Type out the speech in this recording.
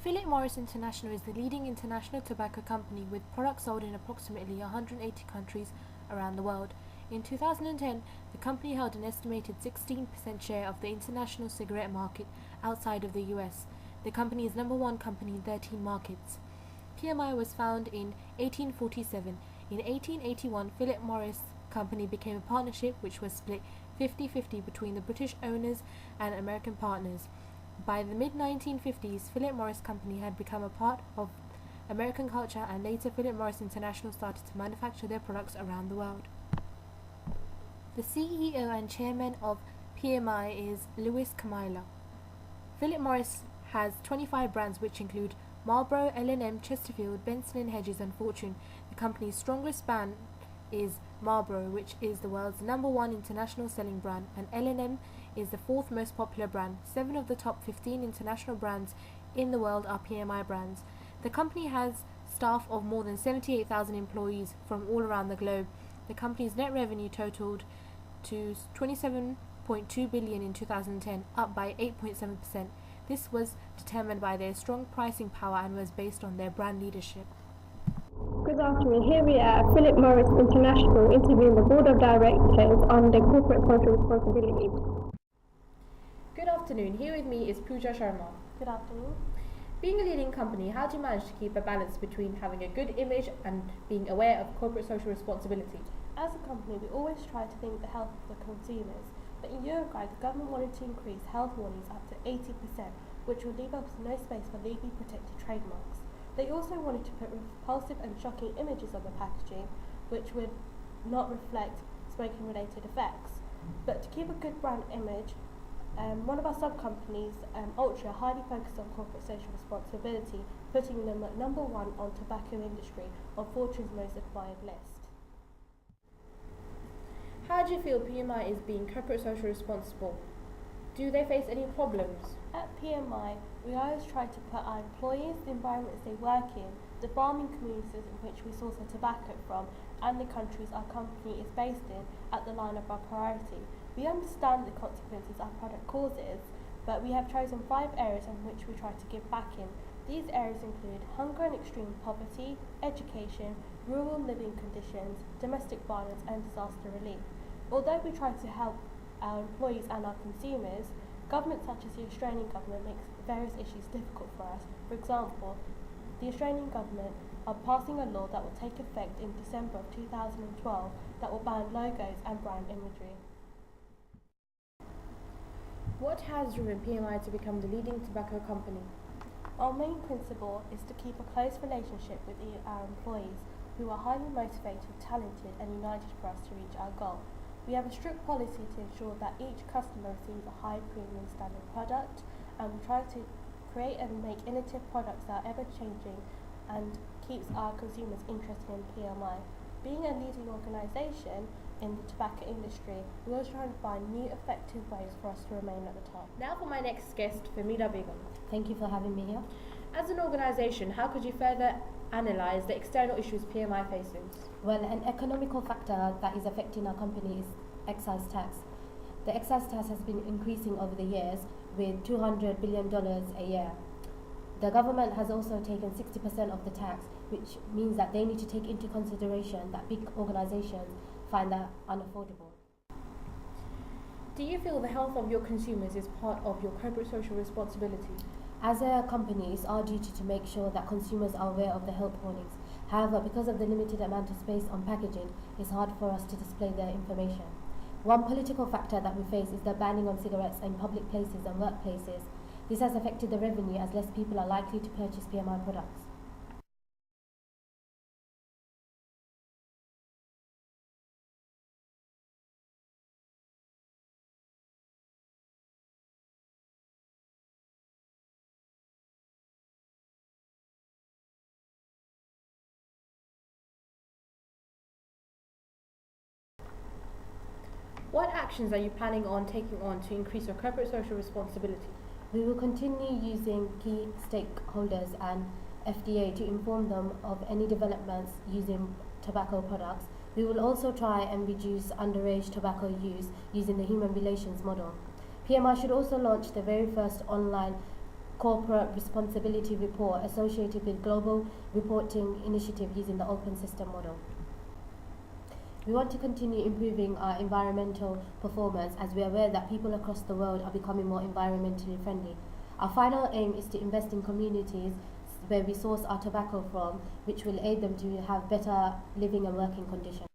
Philip Morris International is the leading international tobacco company with products sold in approximately 180 countries around the world. In 2010, the company held an estimated 16% share of the international cigarette market outside of the US. The company is number one company in 13 markets. PMI was founded in 1847. In 1881, Philip Morris Company became a partnership which was split 50-50 between the British owners and American partners. By the mid-1950s, Philip Morris Company had become a part of American culture, and later Philip Morris International started to manufacture their products around the world. The CEO and chairman of PMI is Louis Camilo. Philip Morris has 25 brands which include Marlboro, L&M, Chesterfield, Benson & Hedges and Fortune. The company's strongest brand is Marlboro, which is the world's number one international selling brand, and L&M is the fourth most popular brand. 7 of the top 15 international brands in the world are PMI brands. The company has staff of more than 78,000 employees from all around the globe. The company's net revenue totaled to $27.2 billion in 2010, up by 8.7%. This was determined by their strong pricing power and was based on their brand leadership. Good afternoon. Here we are at Philip Morris International interviewing the Board of Directors on their corporate social responsibility. Good afternoon. Here with me is Pooja Sharma. Good afternoon. Being a leading company, how do you manage to keep a balance between having a good image and being aware of corporate social responsibility? As a company, we always try to think of the health of the consumers, but in Uruguay, the government wanted to increase health warnings up to 80%, which would leave us no space for legally protected trademarks. They also wanted to put repulsive and shocking images on the packaging, which would not reflect smoking-related effects. But to keep a good brand image, one of our sub-companies, Ultra, highly focused on corporate social responsibility, putting them at number one on tobacco industry on Fortune's most admired list. How do you feel PMI is being corporate social responsible? Do they face any problems? At PMI, we always try to put our employees, the environments they work in, the farming communities in which we source our tobacco from, and the countries our company is based in at the line of our priority. We understand the consequences our product causes, but we have chosen 5 areas in which we try to give back in. These areas include hunger and extreme poverty, education, rural living conditions, domestic violence and disaster relief. Although we try to help our employees and our consumers, governments such as the Australian government makes various issues difficult for us. For example, the Australian government are passing a law that will take effect in December of 2012 that will ban logos and brand imagery. What has driven PMI to become the leading tobacco company? Our main principle is to keep a close relationship with our employees, who are highly motivated, talented and united for us to reach our goal. We have a strict policy to ensure that each customer receives a high premium standard product, and we try to create and make innovative products that are ever changing and keeps our consumers interested in PMI. Being a leading organisation in the tobacco industry, we always try to find new effective ways for us to remain at the top. Now for my next guest, Famida Begum. Thank you for having me here. As an organisation, how could you further analyse the external issues PMI faces? Well, an economical factor that is affecting our company is excise tax. The excise tax has been increasing over the years with $200 billion a year. The government has also taken 60% of the tax, which means that they need to take into consideration that big organisations find that unaffordable. Do you feel the health of your consumers is part of your corporate social responsibility? As a company, it's our duty to make sure that consumers are aware of the health warnings. However, because of the limited amount of space on packaging, it's hard for us to display the information. One political factor that we face is the banning on cigarettes in public places and workplaces. This has affected the revenue as less people are likely to purchase PMI products. What actions are you planning on taking on to increase your corporate social responsibility? We will continue using key stakeholders and FDA to inform them of any developments using tobacco products. We will also try and reduce underage tobacco use using the human relations model. PMI should also launch the very first online corporate responsibility report associated with global reporting initiative using the open system model. We want to continue improving our environmental performance as we are aware that people across the world are becoming more environmentally friendly. Our final aim is to invest in communities where we source our tobacco from, which will aid them to have better living and working conditions.